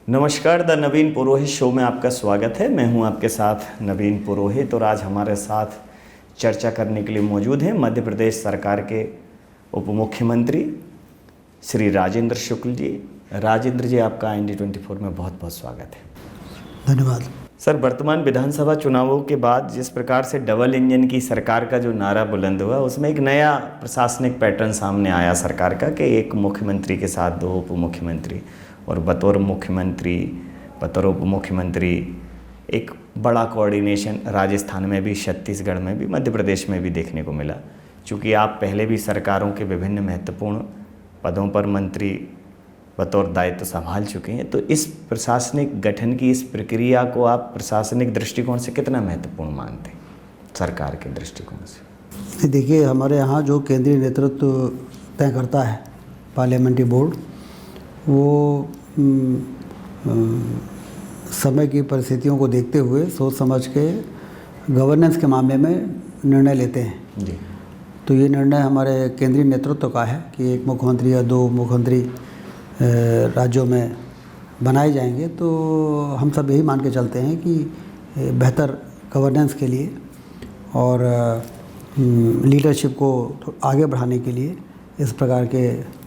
नमस्कार, the Naveen Purohit show में आपका स्वागत है। मैं हूं आपके साथ नवीन पुरोहित और आज हमारे साथ चर्चा करने के लिए मौजूद हैं मध्य प्रदेश सरकार के उप मुख्यमंत्री श्री राजेंद्र शुक्ल जी। राजेंद्र जी, आपका IND24 में बहुत बहुत स्वागत है। धन्यवाद सर, वर्तमान विधानसभा चुनावों के बाद जिस प्रकार से डबल इंजन की सरकार का जो नारा बुलंद हुआ, उसमें एक नया प्रशासनिक पैटर्न सामने आया सरकार का कि एक मुख्यमंत्री के साथ 2 उप मुख्यमंत्री और बतौर मुख्यमंत्री, बतौर उप मुख्यमंत्री एक बड़ा कोऑर्डिनेशन राजस्थान में भी, छत्तीसगढ़ में भी, मध्य प्रदेश में भी देखने को मिला। चूँकि आप पहले भी सरकारों के विभिन्न महत्वपूर्ण पदों पर मंत्री बतौर दायित्व संभाल चुके हैं, तो इस प्रशासनिक गठन की इस प्रक्रिया को आप प्रशासनिक दृष्टिकोण से कितना महत्वपूर्ण मानते हैं, सरकार के दृष्टिकोण से? देखिए, हमारे यहाँ जो केंद्रीय नेतृत्व तय करता है पार्लियामेंट्री बोर्ड, वो समय की परिस्थितियों को देखते हुए सोच समझ के गवर्नेंस के मामले में निर्णय लेते हैं जी। तो ये निर्णय हमारे केंद्रीय नेतृत्व का है कि एक मुख्यमंत्री या 2 मुख्यमंत्री राज्यों में बनाए जाएंगे। तो हम सब यही मान के चलते हैं कि बेहतर गवर्नेंस के लिए और लीडरशिप को आगे बढ़ाने के लिए इस प्रकार के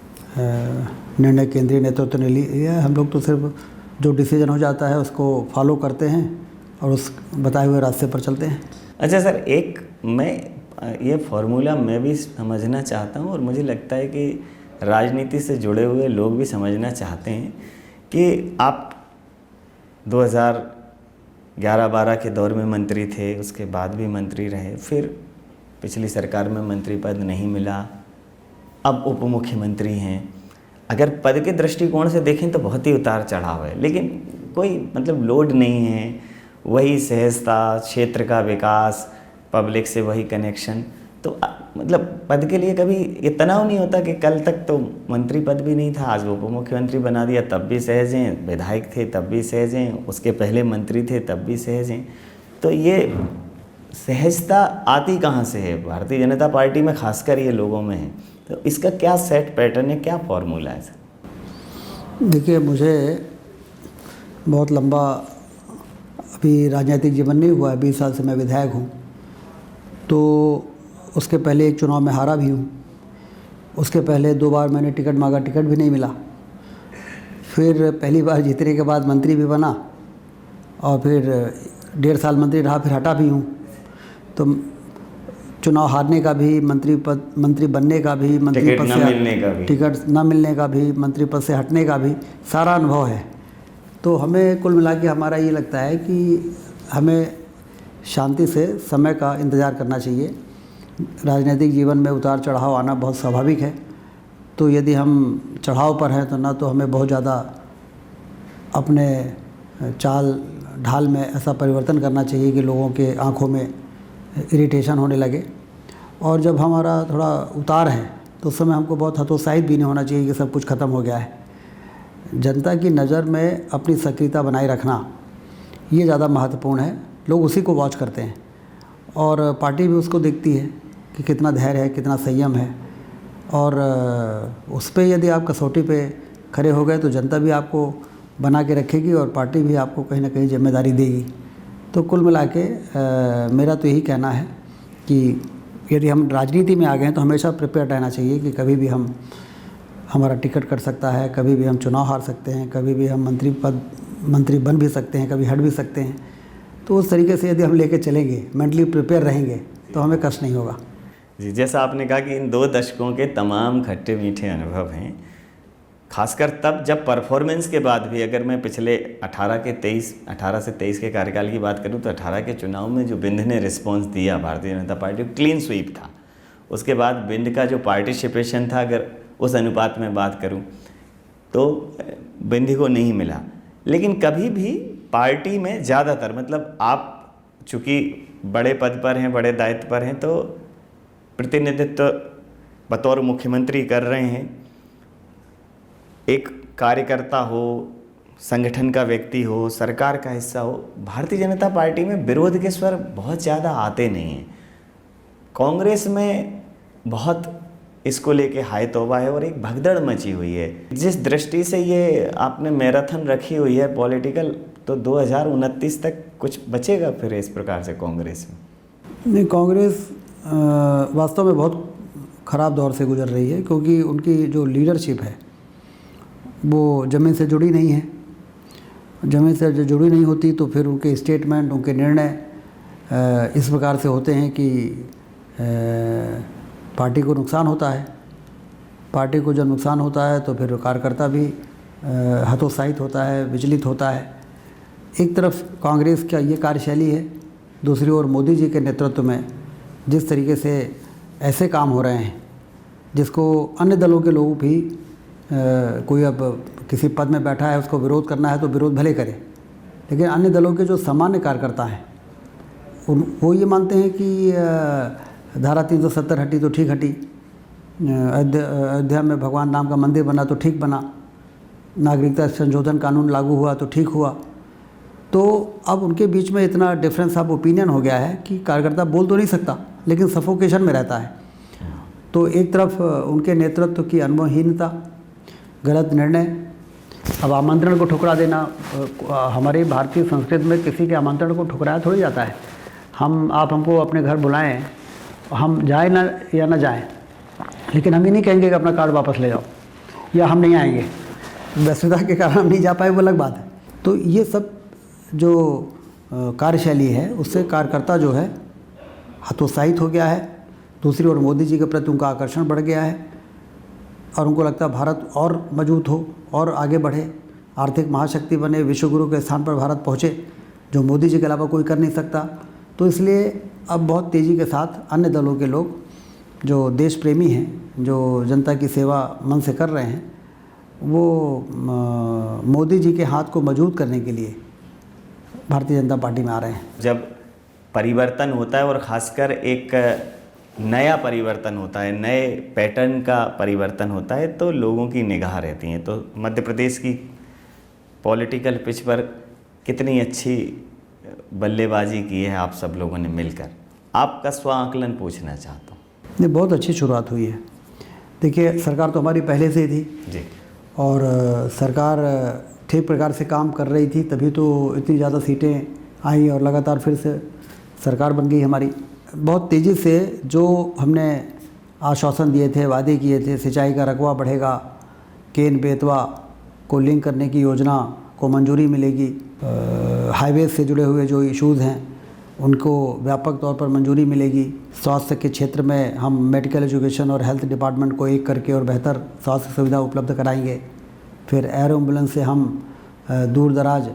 निर्णय केंद्रीय नेतृत्व ने लिया है। हम लोग तो सिर्फ जो डिसीजन हो जाता है उसको फॉलो करते हैं और उस बताए हुए रास्ते पर चलते हैं। अच्छा सर, एक मैं ये फॉर्मूला मैं भी समझना चाहता हूँ और मुझे लगता है कि राजनीति से जुड़े हुए लोग भी समझना चाहते हैं कि आप 2011-12 के दौर में मंत्री थे, उसके बाद भी मंत्री रहे, फिर पिछली सरकार में मंत्री पद नहीं मिला, अब उप मुख्यमंत्री हैं। अगर पद के दृष्टिकोण से देखें तो बहुत ही उतार चढ़ाव है, लेकिन कोई मतलब लोड नहीं है, वही सहजता, क्षेत्र का विकास, पब्लिक से वही कनेक्शन। तो मतलब पद के लिए कभी ये तनाव नहीं होता कि कल तक तो मंत्री पद भी नहीं था, आज उप मुख्यमंत्री बना दिया, तब भी सहज हैं, विधायक थे तब भी सहज हैं, उसके पहले मंत्री थे तब भी सहज हैं। तो ये सहजता आती कहाँ से है? भारतीय जनता पार्टी में खासकर ये लोगों में है, तो इसका क्या सेट पैटर्न है, क्या फॉर्मूला है सर? देखिए, मुझे बहुत लंबा अभी राजनीतिक जीवन नहीं हुआ है, 20 साल से मैं विधायक हूँ। तो उसके पहले एक चुनाव में हारा भी हूँ, उसके पहले 2 बार मैंने टिकट मांगा, टिकट भी नहीं मिला। फिर पहली बार जीतने के बाद मंत्री भी बना और फिर 1.5 साल मंत्री रहा, फिर हटा भी हूँ। तो चुनाव हारने का भी, मंत्री बनने का भी, मंत्री पद से टिकट न मिलने का भी, मंत्री पद से हटने का भी सारा अनुभव है। तो हमें कुल मिला के हमारा ये लगता है कि हमें शांति से समय का इंतज़ार करना चाहिए। राजनीतिक जीवन में उतार चढ़ाव आना बहुत स्वाभाविक है। तो यदि हम चढ़ाव पर हैं तो ना तो हमें बहुत ज़्यादा अपने चाल ढाल में ऐसा परिवर्तन करना चाहिए कि लोगों के आंखों में इरिटेशन होने लगे, और जब हमारा थोड़ा उतार है तो उस समय हमको बहुत हतोत्साहित भी नहीं होना चाहिए कि सब कुछ ख़त्म हो गया है। जनता की नज़र में अपनी सक्रियता बनाए रखना ये ज़्यादा महत्वपूर्ण है। लोग उसी को वॉच करते हैं और पार्टी भी उसको देखती है कि कितना धैर्य है, कितना संयम है, और उस पर यदि आप कसौटी पे खड़े हो गए तो जनता भी आपको बना के रखेगी और पार्टी भी आपको कहीं ना कहीं जिम्मेदारी देगी। तो कुल मिला के मेरा तो यही कहना है कि यदि हम राजनीति में आ गए हैं तो हमेशा प्रिपेयर रहना चाहिए कि कभी भी हमारा टिकट कट सकता है, कभी भी हम चुनाव हार सकते हैं, कभी भी हम मंत्री बन भी सकते हैं, कभी हट भी सकते हैं। तो उस तरीके से यदि हम लेके चलेंगे, मेंटली प्रिपेयर रहेंगे, तो हमें कष्ट नहीं होगा। जी, जैसा आपने कहा कि इन 2 दशकों के तमाम खट्टे मीठे अनुभव हैं, खासकर तब जब परफॉर्मेंस के बाद भी, अगर मैं पिछले 18 से 23 के कार्यकाल की बात करूं तो 18 के चुनाव में जो बिंद ने रिस्पांस दिया Bharatiya Janata party, clean sweep था। उसके बाद बिंद का जो पार्टिसिपेशन था, अगर उस अनुपात में बात करूं तो बिंद को नहीं मिला। लेकिन कभी भी पार्टी में ज़्यादातर, मतलब आप चूँकि बड़े पद पर हैं, बड़े दायित्व पर हैं, तो प्रतिनिधित्व बतौर मुख्यमंत्री कर रहे हैं। एक कार्यकर्ता हो, संगठन का व्यक्ति हो, सरकार का हिस्सा हो, भारतीय जनता पार्टी में विरोध के स्वर बहुत ज़्यादा आते नहीं हैं। कांग्रेस में बहुत इसको लेके हाय तौबा है और एक भगदड़ मची हुई है। जिस दृष्टि से ये आपने मैराथन रखी हुई है पॉलिटिकल, तो 2029 तक कुछ बचेगा फिर इस प्रकार से कांग्रेस में? नहीं, कांग्रेस वास्तव में बहुत ख़राब दौर से गुजर रही है, क्योंकि उनकी जो लीडरशिप है वो ज़मीन से जुड़ी नहीं है। ज़मीन से जो जुड़ी नहीं होती तो फिर उनके स्टेटमेंट, उनके निर्णय इस प्रकार से होते हैं कि पार्टी को नुकसान होता है। पार्टी को जब नुकसान होता है तो फिर कार्यकर्ता भी हतोत्साहित होता है, विचलित होता है। एक तरफ कांग्रेस का ये कार्यशैली है, दूसरी ओर मोदी जी के नेतृत्व में जिस तरीके से ऐसे काम हो रहे हैं जिसको अन्य दलों के लोग भी कोई अब किसी पद में बैठा है, उसको विरोध करना है तो विरोध भले करे, लेकिन अन्य दलों के जो सामान्य कार्यकर्ता हैं वो ये मानते हैं कि धारा 370 हटी तो ठीक हटी, अयोध्या में भगवान राम का मंदिर बना तो ठीक बना, नागरिकता संशोधन कानून लागू हुआ तो ठीक हुआ। तो अब उनके बीच में इतना डिफरेंस ऑफ ओपिनियन हो गया है कि कार्यकर्ता बोल तो नहीं सकता, लेकिन सफोकेशन में रहता है। तो एक तरफ उनके नेतृत्व की अनुभवहीनता, गलत निर्णय, अब आमंत्रण को ठुकरा देना, हमारी भारतीय संस्कृति में किसी के आमंत्रण को ठुकराया थोड़ी जाता है। आप हमको अपने घर बुलाएं, हम जाए ना या ना जाएं, लेकिन हम ही नहीं कहेंगे कि अपना कार्ड वापस ले जाओ या हम नहीं आएंगे। व्यस्तता के कारण हम नहीं जा पाए, वो अलग बात है। तो ये सब जो कार्यशैली है उससे कार्यकर्ता जो है हतोत्साहित हो गया है। दूसरी ओर मोदी जी के प्रति उनका आकर्षण बढ़ गया है और उनको लगता है भारत और मजबूत हो और आगे बढ़े, आर्थिक महाशक्ति बने, विश्वगुरु के स्थान पर भारत पहुँचे, जो मोदी जी के अलावा कोई कर नहीं सकता। तो इसलिए अब बहुत तेज़ी के साथ अन्य दलों के लोग जो देश प्रेमी हैं, जो जनता की सेवा मन से कर रहे हैं, वो मोदी जी के हाथ को मजबूत करने के लिए भारतीय जनता पार्टी में आ रहे हैं। जब परिवर्तन होता है और ख़ासकर एक नया परिवर्तन होता है, नए पैटर्न का परिवर्तन होता है, तो लोगों की निगाह रहती हैं। तो मध्य प्रदेश की पॉलिटिकल पिच पर कितनी अच्छी बल्लेबाजी की है आप सब लोगों ने मिलकर। आपका स्व आकलन पूछना चाहता हूँ। नहीं, बहुत अच्छी शुरुआत हुई है। देखिए, सरकार तो हमारी पहले से ही थी जी, और सरकार ठीक प्रकार से काम कर रही थी, तभी तो इतनी ज़्यादा सीटें आई और लगातार फिर से सरकार बन गई हमारी। बहुत तेज़ी से जो हमने आश्वासन दिए थे, वादे किए थे, सिंचाई का रकबा बढ़ेगा, केन बेतवा को लिंक करने की योजना को मंजूरी मिलेगी, हाईवे से जुड़े हुए जो इश्यूज़ हैं उनको व्यापक तौर पर मंजूरी मिलेगी, स्वास्थ्य के क्षेत्र में हम मेडिकल एजुकेशन और हेल्थ डिपार्टमेंट को एक करके और बेहतर स्वास्थ्य सुविधा उपलब्ध कराएंगे। फिर एयर एम्बुलेंस से हम दूर दराज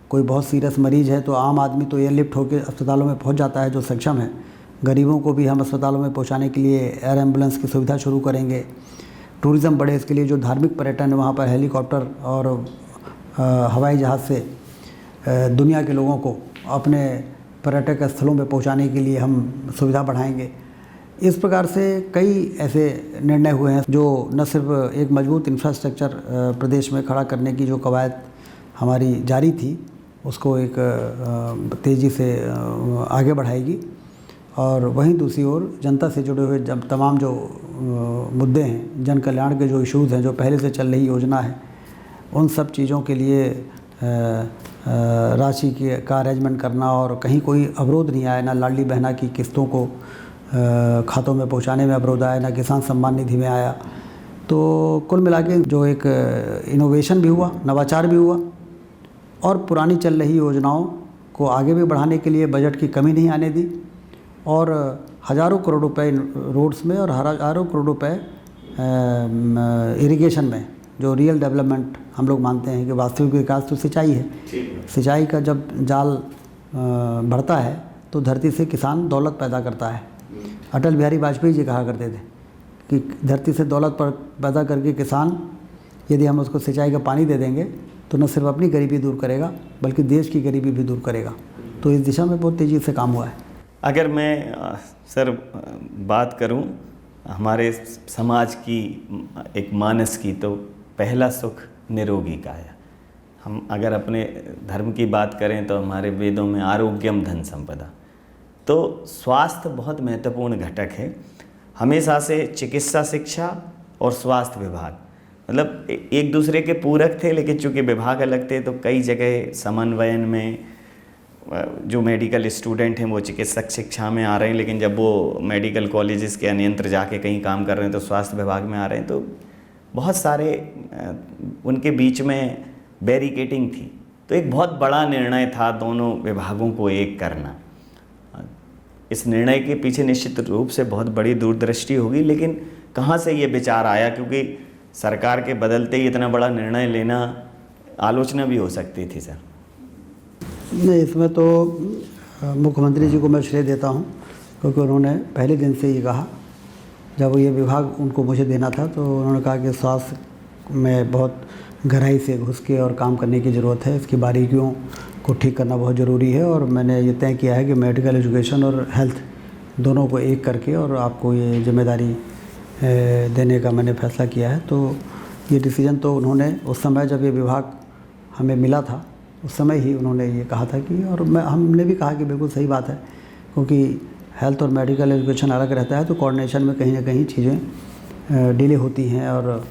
कोई बहुत सीरियस मरीज़ है तो आम आदमी तो एयरलिफ्ट होकर अस्पतालों में पहुंच जाता है जो सक्षम है, गरीबों को भी हम अस्पतालों में पहुंचाने के लिए एयर एम्बुलेंस की सुविधा शुरू करेंगे। टूरिज़्म बढ़े, इसके लिए जो धार्मिक पर्यटन है वहाँ पर हेलीकॉप्टर और हवाई जहाज़ से दुनिया के लोगों को अपने पर्यटक स्थलों में पहुंचाने के लिए हम सुविधा बढ़ाएंगे। इस प्रकार से कई ऐसे निर्णय हुए हैं जो न सिर्फ एक मजबूत इंफ्रास्ट्रक्चर प्रदेश में खड़ा करने की जो कवायद हमारी जारी थी उसको एक तेज़ी से आगे बढ़ाएगी, और वहीं दूसरी ओर जनता से जुड़े हुए जब तमाम जो मुद्दे हैं, जन कल्याण के जो इश्यूज़ हैं, जो पहले से चल रही योजना है, उन सब चीज़ों के लिए राशि का अरेंजमेंट करना और कहीं कोई अवरोध नहीं आए, ना लाडली बहना की किस्तों को खातों में पहुंचाने में अवरोध आया, ना किसान सम्मान निधि में आया। तो कुल मिला के जो एक इनोवेशन भी हुआ, नवाचार भी हुआ, और पुरानी चल रही योजनाओं को आगे भी बढ़ाने के लिए बजट की कमी नहीं आने दी, और हज़ारों करोड़ रुपए रोड्स में और हज़ारों करोड़ रुपए इरिगेशन में, जो रियल डेवलपमेंट हम लोग मानते हैं कि वास्तविक विकास तो सिंचाई है। सिंचाई का जब जाल बढ़ता है तो धरती से किसान दौलत पैदा करता है। अटल बिहारी वाजपेयी जी कहा करते थे कि धरती से दौलत पैदा करके किसान, यदि हम उसको सिंचाई का पानी दे देंगे तो न सिर्फ अपनी गरीबी दूर करेगा बल्कि देश की गरीबी भी दूर करेगा। तो इस दिशा में बहुत तेज़ी से काम हुआ है। अगर मैं सर बात करूं हमारे समाज की एक मानस की, तो पहला सुख निरोगी काया। हम अगर अपने धर्म की बात करें तो हमारे वेदों में आरोग्यम धन संपदा, तो स्वास्थ्य बहुत महत्वपूर्ण घटक है। हमेशा से चिकित्सा शिक्षा और स्वास्थ्य विभाग मतलब एक दूसरे के पूरक थे, लेकिन चूंकि विभाग अलग थे तो कई जगह समन्वयन में जो मेडिकल स्टूडेंट हैं वो चिकित्सक शिक्षा में आ रहे हैं, लेकिन जब वो मेडिकल कॉलेजेस के अन्यंत्र जाके कहीं काम कर रहे हैं तो स्वास्थ्य विभाग में आ रहे हैं। तो बहुत सारे उनके बीच में बैरिकेटिंग थी। तो एक बहुत बड़ा निर्णय था दोनों विभागों को एक करना। इस निर्णय के पीछे निश्चित रूप से बहुत बड़ी दूरदृष्टि होगी, लेकिन कहाँ से ये विचार आया, क्योंकि सरकार के बदलते ही इतना बड़ा निर्णय लेना आलोचना भी हो सकती थी सर। नहीं, इसमें तो मुख्यमंत्री जी को मैं श्रेय देता हूँ, क्योंकि उन्होंने पहले दिन से ये कहा, जब ये विभाग उनको मुझे देना था तो उन्होंने कहा कि स्वास्थ्य में बहुत गहराई से घुस के और काम करने की ज़रूरत है, इसकी बारीकियों को ठीक करना बहुत ज़रूरी है। और मैंने ये तय किया है कि मेडिकल एजुकेशन और हेल्थ दोनों को एक करके और आपको ये जिम्मेदारी देने का मैंने फैसला किया है। तो ये डिसीजन तो उन्होंने उस समय जब ये विभाग हमें मिला था उस समय ही उन्होंने ये कहा था कि, और हमने भी कहा कि बिल्कुल सही बात है, क्योंकि हेल्थ और मेडिकल एजुकेशन अलग रहता है तो कोऑर्डिनेशन में कहीं ना कहीं चीज़ें डिले होती हैं और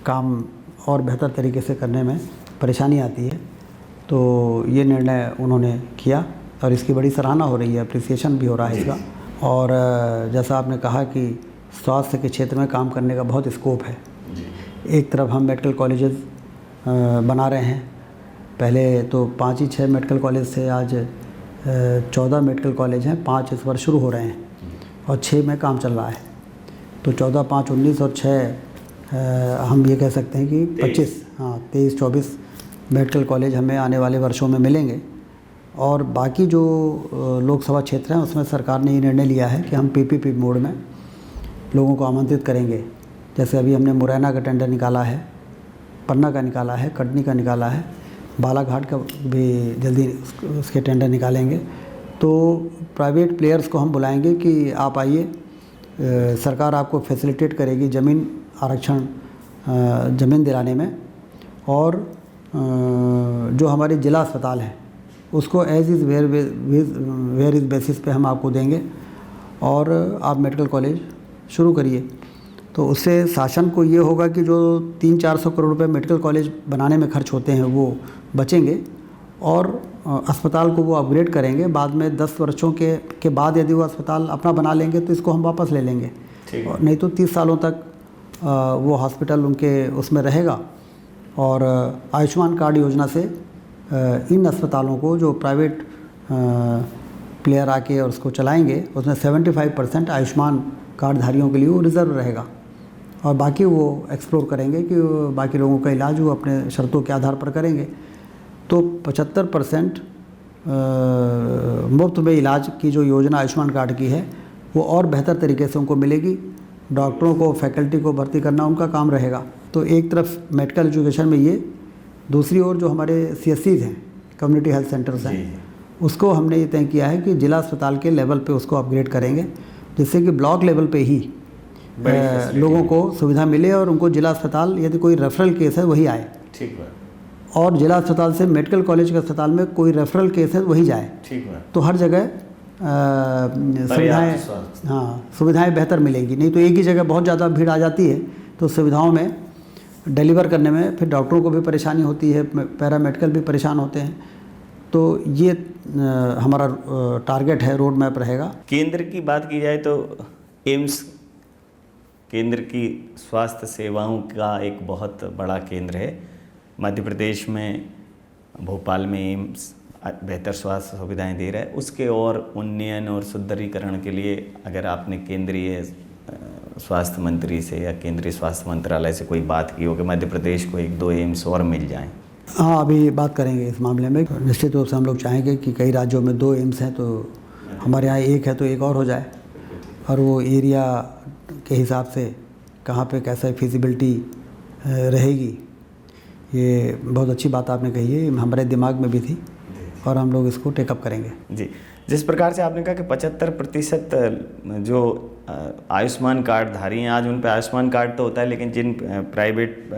काम और बेहतर तरीके से करने में परेशानी आती है। तो ये निर्णय उन्होंने किया और इसकी बड़ी सराहना हो रही है, अप्रिसिएशन भी हो रहा है इसका। और जैसा आपने कहा कि स्वास्थ्य के क्षेत्र में काम करने का बहुत स्कोप है। एक तरफ हम मेडिकल कॉलेजेस बना रहे हैं, पहले तो 5 ही 6 मेडिकल कॉलेज थे, आज 14 मेडिकल कॉलेज हैं, 5 इस वर्ष शुरू हो रहे हैं और 6 में काम चल रहा है। तो 14, 5, 19 और 6 हम ये कह सकते हैं कि 25, हाँ 23, 24 मेडिकल कॉलेज हमें आने वाले वर्षों में मिलेंगे। और बाकी जो लोकसभा क्षेत्र हैं उसमें सरकार ने ये निर्णय लिया है कि हम पीपीपी मोड में लोगों को आमंत्रित करेंगे। जैसे अभी हमने मुरैना का टेंडर निकाला है, पन्ना का निकाला है, कटनी का निकाला है, बालाघाट का भी जल्दी उसके टेंडर निकालेंगे। तो प्राइवेट प्लेयर्स को हम बुलाएंगे कि आप आइए, सरकार आपको फैसिलिटेट करेगी ज़मीन आरक्षण, ज़मीन दिलाने में। और जो हमारे ज़िला अस्पताल हैं उसको as is where is basis पे हम आपको देंगे और आप मेडिकल कॉलेज शुरू करिए। तो उससे शासन को ये होगा कि जो 300-400 करोड़ रुपए मेडिकल कॉलेज बनाने में खर्च होते हैं वो बचेंगे और अस्पताल को वो अपग्रेड करेंगे। बाद में 10 वर्षों के बाद यदि वो अस्पताल अपना बना लेंगे तो इसको हम वापस ले लेंगे, और नहीं तो 30 सालों तक वो हॉस्पिटल उनके उसमें रहेगा। और आयुष्मान कार्ड योजना से इन अस्पतालों को जो प्राइवेट प्लेयर आके और उसको चलाएंगे उसमें 75% आयुष्मान कार्डधारियों के लिए वो रिज़र्व रहेगा और बाकी वो एक्सप्लोर करेंगे कि बाकी लोगों का इलाज वो अपने शर्तों के आधार पर करेंगे। तो 75% मुफ्त में इलाज की जो योजना आयुष्मान कार्ड की है वो और बेहतर तरीके से उनको मिलेगी। डॉक्टरों को, फैकल्टी को भर्ती करना उनका काम रहेगा। तो एक तरफ मेडिकल एजुकेशन में ये, दूसरी ओर जो हमारे CSCs हैं, कम्युनिटी हेल्थ सेंटर्स हैं, उसको हमने ये तय किया है कि जिला अस्पताल के लेवल पे उसको अपग्रेड करेंगे, जिससे कि ब्लॉक लेवल पे ही लोगों को सुविधा मिले और उनको जिला अस्पताल यदि कोई रेफरल केस है वही आए। ठीक है। और जिला अस्पताल से मेडिकल कॉलेज के अस्पताल में कोई रेफरल केस है वही जाए। ठीक है। तो हर जगह सुविधाएं, हाँ सुविधाएं बेहतर मिलेंगी। नहीं तो एक ही जगह बहुत ज़्यादा भीड़ आ जाती है तो सुविधाओं में डिलीवर करने में फिर डॉक्टरों को भी परेशानी होती है, पैरामेडिकल भी परेशान होते हैं। तो ये हमारा टारगेट है, रोड मैप रहेगा। केंद्र की बात की जाए तो एम्स केंद्र की स्वास्थ्य सेवाओं का एक बहुत बड़ा केंद्र है। मध्य प्रदेश में भोपाल में एम्स बेहतर स्वास्थ्य सुविधाएं दे रहा है। उसके और उन्नयन और सुदृढ़ीकरण के लिए अगर आपने केंद्रीय स्वास्थ्य मंत्री से या केंद्रीय स्वास्थ्य मंत्रालय से कोई बात की हो कि मध्य प्रदेश को 1-2 एम्स और मिल जाएं? हाँ, अभी बात करेंगे इस मामले में। निश्चित रूप से हम लोग चाहेंगे कि कई राज्यों में 2 एम्स हैं तो हमारे यहाँ 1 है तो 1 और हो जाए, और वो एरिया के हिसाब से कहाँ पे कैसा फिजिबिलिटी रहेगी। ये बहुत अच्छी बात आपने कही है, हमारे दिमाग में भी थी और हम लोग इसको टेकअप करेंगे। जी, जिस प्रकार से आपने कहा कि 75% जो आयुष्मान कार्डधारी हैं, आज उन पर आयुष्मान कार्ड तो होता है, लेकिन जिन प्राइवेट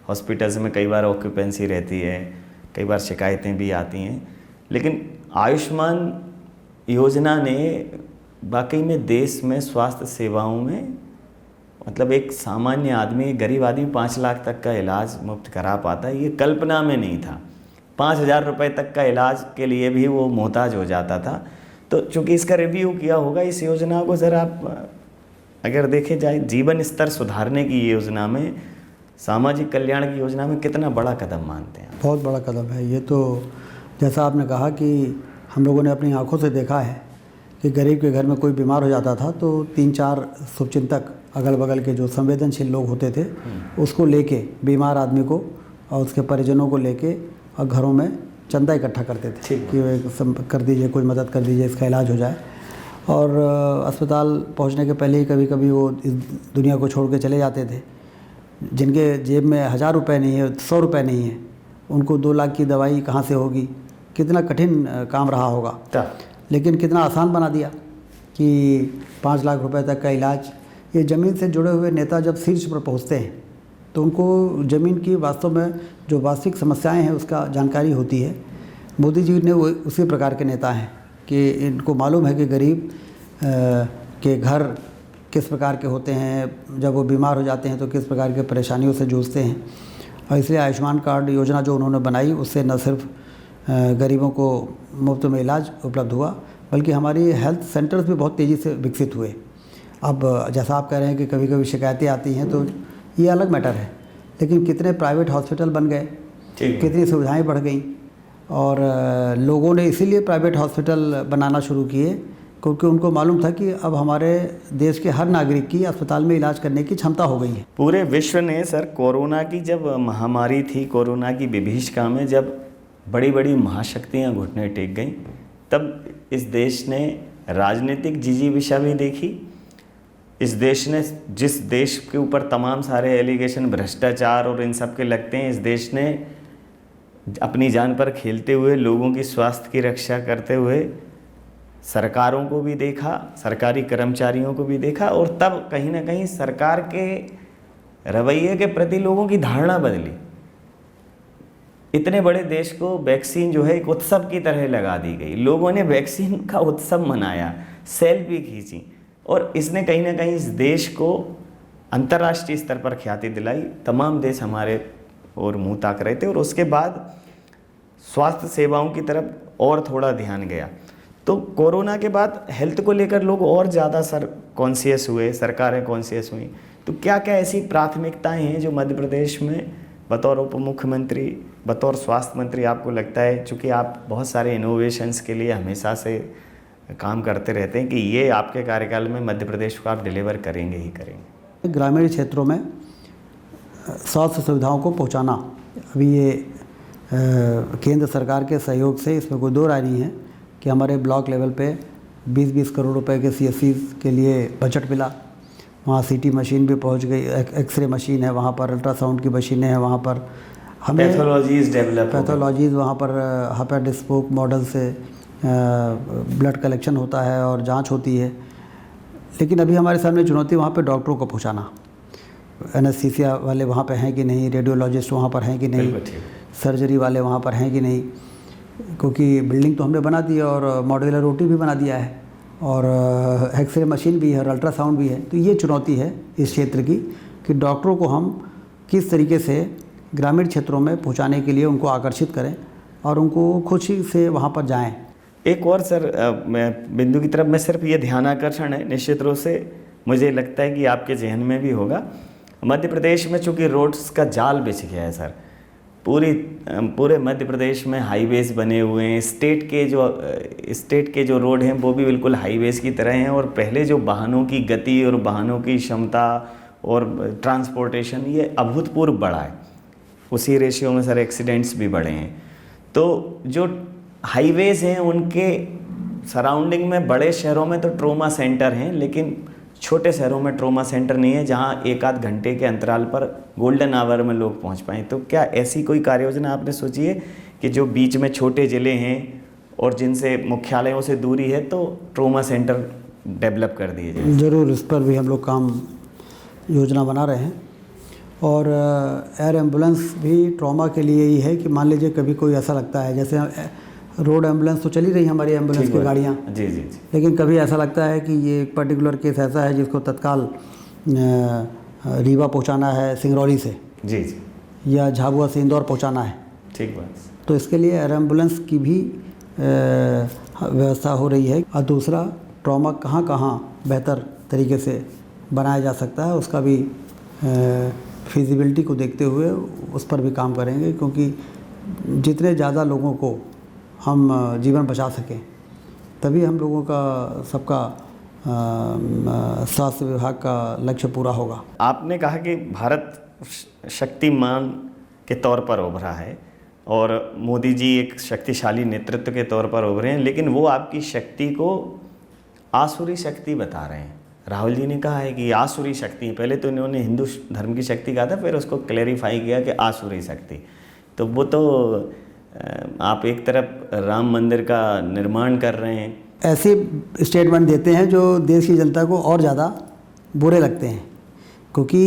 हॉस्पिटल्स में कई बार ऑक्यूपेंसी रहती है, कई बार शिकायतें भी आती हैं। लेकिन आयुष्मान योजना ने वाकई में देश में स्वास्थ्य सेवाओं में मतलब एक सामान्य आदमी, गरीब आदमी 5 लाख तक का इलाज मुफ्त करा पाता है, ये कल्पना में नहीं था। 5,000 रुपये तक का इलाज के लिए भी वो मोहताज हो जाता था। तो चूँकि इसका रिव्यू किया होगा, इस योजना को ज़रा आप अगर देखे जाए जीवन स्तर सुधारने की योजना में, सामाजिक कल्याण की योजना में कितना बड़ा कदम मानते हैं? बहुत बड़ा कदम है ये। तो जैसा आपने कहा कि हम लोगों ने अपनी आंखों से देखा है कि गरीब के घर में कोई बीमार हो जाता था तो 3-4 शुभचिंतक अगल बगल के जो संवेदनशील लोग होते थे उसको लेके, बीमार आदमी को और उसके परिजनों को लेके और घरों में चंदा इकट्ठा करते थे कि कर दीजिए, कोई मदद कर दीजिए, इसका इलाज हो जाए। और अस्पताल पहुंचने के पहले ही कभी कभी वो इस दुनिया को छोड़ के चले जाते थे। जिनके जेब में 1,000 रुपये नहीं है, 100 रुपये नहीं है, उनको 2 लाख की दवाई कहाँ से होगी? कितना कठिन काम रहा होगा, लेकिन कितना आसान बना दिया कि 5 लाख रुपए तक का इलाज। ये ज़मीन से जुड़े हुए नेता जब शीर्ष पर पहुंचते हैं तो उनको ज़मीन की वास्तव में जो वास्तविक समस्याएं हैं उसका जानकारी होती है। मोदी जी ने वो उसी प्रकार के नेता हैं कि इनको मालूम है कि गरीब के घर किस प्रकार के होते हैं, जब वो बीमार हो जाते हैं तो किस प्रकार के परेशानियों से जूझते हैं। और इसलिए आयुष्मान कार्ड योजना जो उन्होंने बनाई उससे न सिर्फ गरीबों को मुफ्त में इलाज उपलब्ध हुआ, बल्कि हमारी हेल्थ सेंटर्स भी बहुत तेज़ी से विकसित हुए। अब जैसा आप कह रहे हैं कि कभी कभी शिकायतें आती हैं तो ये अलग मैटर है, लेकिन कितने प्राइवेट हॉस्पिटल बन गए, कितनी सुविधाएं बढ़ गई। और लोगों ने इसीलिए प्राइवेट हॉस्पिटल बनाना शुरू किए क्योंकि उनको मालूम था कि अब हमारे देश के हर नागरिक की अस्पताल में इलाज करने की क्षमता हो गई है। पूरे विश्व ने सर कोरोना की जब महामारी थी, कोरोना की विभीषिका में जब बड़ी बड़ी महाशक्तियाँ घुटने टेक गईं, तब इस देश ने राजनीतिक जिजीविषा भी देखी। इस देश ने, जिस देश के ऊपर तमाम सारे एलिगेशन भ्रष्टाचार और इन सब के लगते हैं, इस देश ने अपनी जान पर खेलते हुए लोगों की स्वास्थ्य की रक्षा करते हुए सरकारों को भी देखा, सरकारी कर्मचारियों को भी देखा, और तब कहीं ना कहीं सरकार के रवैये के प्रति लोगों की धारणा बदली। इतने बड़े देश को वैक्सीन जो है एक उत्सव की तरह लगा दी गई, लोगों ने वैक्सीन का उत्सव मनाया, सेल्फी खींची, और इसने कहीं ना कहीं इस देश को अंतर्राष्ट्रीय स्तर पर ख्याति दिलाई। तमाम देश हमारे और मुँह ताक रहे थे, और उसके बाद स्वास्थ्य सेवाओं की तरफ और थोड़ा ध्यान गया। तो कोरोना के बाद हेल्थ को लेकर लोग और ज़्यादा कॉन्शियस हुए, सरकारें कॉन्शियस हुई। तो क्या क्या ऐसी प्राथमिकताएं हैं जो मध्य प्रदेश में बतौर उप मुख्यमंत्री, बतौर स्वास्थ्य मंत्री आपको लगता है, चूँकि आप बहुत सारे इनोवेशंस के लिए हमेशा से काम करते रहते हैं, कि ये आपके कार्यकाल में मध्य प्रदेश को आप डिलीवर करेंगे ही करेंगे? ग्रामीण क्षेत्रों में स्वास्थ्य सुविधाओं को पहुंचाना, अभी ये केंद्र सरकार के सहयोग से, इसमें कोई दो राय नहीं है कि हमारे ब्लॉक लेवल पे 20-20 करोड़ रुपए के सीएससीज के लिए बजट मिला। वहाँ सीटी मशीन भी पहुंच गई, एक्सरे मशीन है वहाँ पर, अल्ट्रासाउंड की मशीनें हैं वहाँ पर, हमें पैथोलॉजीज डेवलप, पैथोलॉजीज वहाँ पर हाइपर डिस्पोक मॉडल से ब्लड कलेक्शन होता है और जांच होती है। लेकिन अभी हमारे सामने चुनौती वहाँ पे डॉक्टरों को पहुँचाना, एनेस्थीसिया वाले वहाँ पे हैं कि नहीं, रेडियोलॉजिस्ट वहाँ पर हैं कि नहीं, सर्जरी वाले वहाँ पर हैं कि नहीं, क्योंकि बिल्डिंग तो हमने बना दी है और मॉड्यूलर ओटी भी बना दिया है और एक्सरे मशीन भी है और अल्ट्रासाउंड भी है। तो ये चुनौती है इस क्षेत्र की कि डॉक्टरों को हम किस तरीके से ग्रामीण क्षेत्रों में पहुँचाने के लिए उनको आकर्षित करें और उनको खुशी से वहाँ पर जाएँ। एक और सर मैं बिंदु की तरफ, मैं सिर्फ ये ध्यान आकर्षण है, निश्चित रूप से मुझे लगता है कि आपके जहन में भी होगा, मध्य प्रदेश में चूँकि रोड्स का जाल बिछ गया है सर, पूरे मध्य प्रदेश में हाईवेज बने हुए हैं। स्टेट के जो रोड हैं वो भी बिल्कुल हाईवेज की तरह हैं, और पहले जो वाहनों की गति और वाहनों की क्षमता और ट्रांसपोर्टेशन, ये अभूतपूर्व बढ़ा है। उसी रेशियो में सर एक्सीडेंट्स भी बढ़े हैं। तो जो हाईवेज हैं उनके सराउंडिंग में, बड़े शहरों में तो ट्रोमा सेंटर हैं, लेकिन छोटे शहरों में ट्रोमा सेंटर नहीं है जहां 1-8 घंटे के अंतराल पर गोल्डन आवर में लोग पहुंच पाएँ। तो क्या ऐसी कोई कार्य योजना आपने सोची है कि जो बीच में छोटे ज़िले हैं और जिनसे मुख्यालयों से दूरी है, तो ट्रोमा सेंटर डेवलप कर दिए जाए? ज़रूर, इस पर भी हम लोग काम योजना बना रहे हैं। और एयर एम्बुलेंस भी ट्रॉमा के लिए ही है कि मान लीजिए कभी कोई ऐसा लगता है, जैसे रोड एम्बुलेंस तो चली रही हमारी एम्बुलेंस ठीक की बात। गाड़ियाँ, जी जी जी। लेकिन कभी ऐसा लगता है कि ये एक पर्टिकुलर केस ऐसा है जिसको तत्काल रीवा पहुंचाना है सिंगरौली से, जी जी। या झाबुआ से इंदौर पहुंचाना है, ठीक बात। तो इसके लिए एयर एम्बुलेंस की भी व्यवस्था हो रही है। और दूसरा, ट्रॉमा कहाँ कहाँ बेहतर तरीके से बनाया जा सकता है, उसका भी फिजिबिलिटी को देखते हुए उस पर भी काम करेंगे, क्योंकि जितने ज़्यादा लोगों को हम जीवन बचा सकें तभी हम लोगों का सबका स्वास्थ्य विभाग का लक्ष्य पूरा होगा। आपने कहा कि भारत शक्तिमान के तौर पर उभरा है और मोदी जी एक शक्तिशाली नेतृत्व के तौर पर उभरे हैं, लेकिन वो आपकी शक्ति को आसुरी शक्ति बता रहे हैं। राहुल जी ने कहा है कि आसुरी शक्ति है। पहले तो इन्होंने हिंदू धर्म की शक्ति कहा था, फिर उसको क्लेरिफाई किया कि आसुरी शक्ति। तो वो तो आप एक तरफ राम मंदिर का निर्माण कर रहे हैं, ऐसे स्टेटमेंट देते हैं जो देश की जनता को और ज़्यादा बुरे लगते हैं, क्योंकि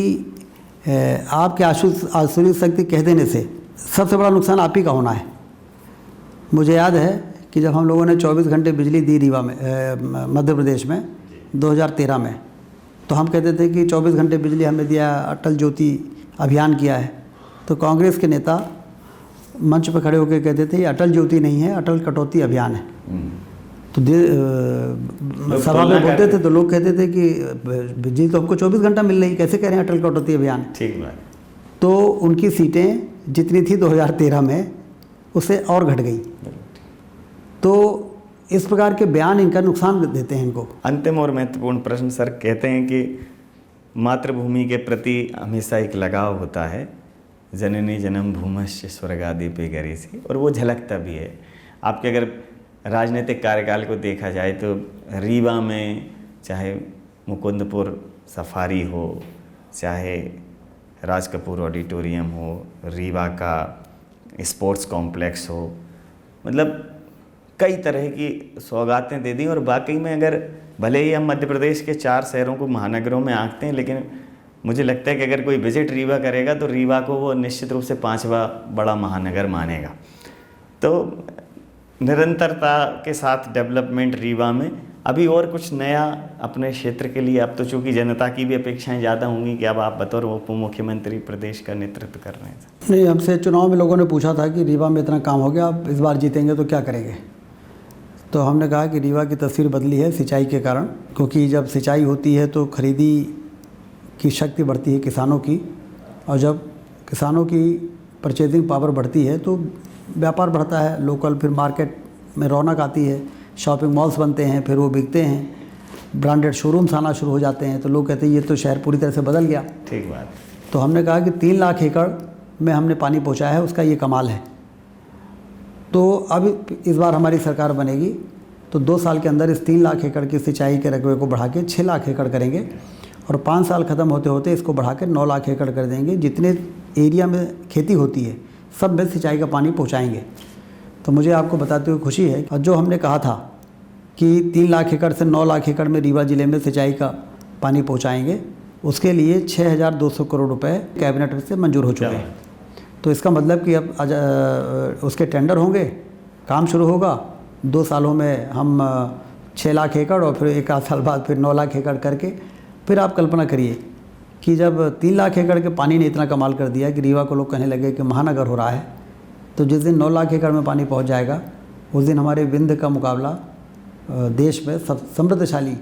आपके आसुरी शक्ति कह देने से सबसे बड़ा नुकसान आप ही का होना है। मुझे याद है कि जब हम लोगों ने 24 घंटे बिजली दी रीवा में, मध्य प्रदेश में 2013 में, तो हम कहते थे कि 24 घंटे बिजली हमने दिया, अटल ज्योति अभियान किया है। तो कांग्रेस के नेता मंच पर खड़े होकर कहते थे ये अटल ज्योति नहीं है, अटल कटौती अभियान है। तो सभा में बोलते थे तो लोग कहते थे कि बिजली तो हमको 24 घंटा मिल रही, कैसे कह रहे हैं अटल कटौती अभियान। ठीक बात। तो उनकी सीटें जितनी थी 2013 में उससे और घट गई। तो इस प्रकार के बयान इनका नुकसान देते हैं इनको। अंतिम और महत्वपूर्ण प्रश्न सर, कहते हैं कि मातृभूमि के प्रति हमेशा एक लगाव होता है, जननी जन्म भूमश्च स्वर्गादि पे गरीसी, और वो झलकता भी है। आपके अगर राजनीतिक कार्यकाल को देखा जाए तो रीवा में चाहे मुकुंदपुर सफारी हो, चाहे राज कपूर ऑडिटोरियम हो, रीवा का स्पोर्ट्स कॉम्प्लेक्स हो, मतलब कई तरह की सौगातें दे दी। और वाकई में अगर भले ही हम मध्य प्रदेश के 4 शहरों को महानगरों में आंकते हैं, लेकिन मुझे लगता है कि अगर कोई विजिट रीवा करेगा तो रीवा को वो निश्चित रूप से 5वां बड़ा महानगर मानेगा। तो निरंतरता के साथ डेवलपमेंट रीवा में। अभी और कुछ नया अपने क्षेत्र के लिए, अब तो चूँकि जनता की भी अपेक्षाएं ज़्यादा होंगी कि अब आप बतौर उप मुख्यमंत्री प्रदेश का नेतृत्व कर रहे हैं। नहीं, हमसे चुनाव में लोगों ने पूछा था कि रीवा में इतना काम हो गया, आप इस बार जीतेंगे तो क्या करेंगे। तो हमने कहा कि रीवा की तस्वीर बदली है सिंचाई के कारण, क्योंकि जब सिंचाई होती है तो खरीदी की शक्ति बढ़ती है किसानों की, और जब किसानों की परचेजिंग पावर बढ़ती है तो व्यापार बढ़ता है, लोकल, फिर मार्केट में रौनक आती है, शॉपिंग मॉल्स बनते हैं, फिर वो बिकते हैं, ब्रांडेड शोरूम्स आना शुरू हो जाते हैं, तो लोग कहते हैं ये तो शहर पूरी तरह से बदल गया। ठीक बात। तो हमने कहा कि 3 लाख एकड़ में हमने पानी पहुंचाया है, उसका ये कमाल है। तो अब इस बार हमारी सरकार बनेगी तो 2 साल के अंदर इस 3 लाख एकड़ की सिंचाई के रकबे को बढ़ा के 6 लाख एकड़ करेंगे, और 5 साल ख़त्म होते होते इसको बढ़ा के 9 लाख एकड़ कर देंगे। जितने एरिया में खेती होती है सब में सिंचाई का पानी पहुंचाएंगे। तो मुझे आपको बताते हुए खुशी है, और जो हमने कहा था कि 3 लाख एकड़ से 9 लाख एकड़ में रीवा ज़िले में सिंचाई का पानी पहुंचाएंगे, उसके लिए 6,200 करोड़ रुपए कैबिनेट से मंजूर हो चुके हैं। तो इसका मतलब कि अब उसके टेंडर होंगे, काम शुरू होगा, 2 सालों में हम 6 लाख एकड़ और फिर 1 आध साल बाद फिर 9 लाख एकड़ करके, फिर आप कल्पना करिए कि जब 3 लाख एकड़ के पानी ने इतना कमाल कर दिया कि रीवा को लोग कहने लगे कि महानगर हो रहा है, तो जिस दिन 9 लाख एकड़ में पानी पहुंच जाएगा उस दिन हमारे विंध्य का मुकाबला देश में सब समृद्धशाली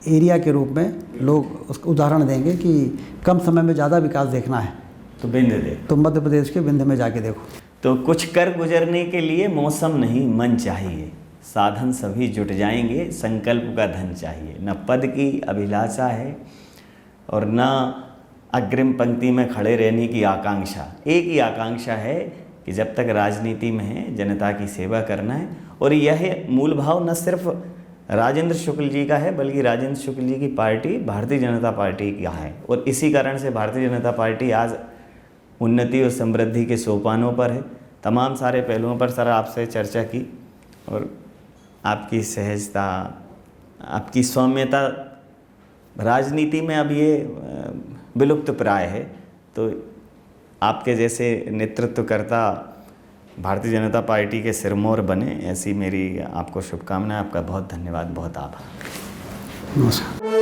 एरिया के रूप में लोग उसका उदाहरण देंगे कि कम समय में ज़्यादा विकास देखना है तो विंध्य दे, तो मध्य प्रदेश के विंध्य में जाके देखो। तो कुछ कर गुजरने के लिए मौसम नहीं मन चाहिए, साधन सभी जुट जाएंगे, संकल्प का धन चाहिए। न पद की अभिलाषा है और न अग्रिम पंक्ति में खड़े रहने की आकांक्षा। एक ही आकांक्षा है कि जब तक राजनीति में है जनता की सेवा करना है। और यह मूल भाव न सिर्फ राजेंद्र शुक्ल जी का है बल्कि राजेंद्र शुक्ल जी की पार्टी भारतीय जनता पार्टी का है। और इसी कारण से भारतीय जनता पार्टी आज उन्नति और समृद्धि के सोपानों पर है। तमाम सारे पहलुओं पर सर आपसे चर्चा की, और आपकी सहजता, आपकी सौम्यता राजनीति में अब ये विलुप्त प्राय है। तो आपके जैसे नेतृत्वकर्ता भारतीय जनता पार्टी के सिरमौर बने, ऐसी मेरी आपको शुभकामनाएं। आपका बहुत धन्यवाद, बहुत आभार। नमस्कार।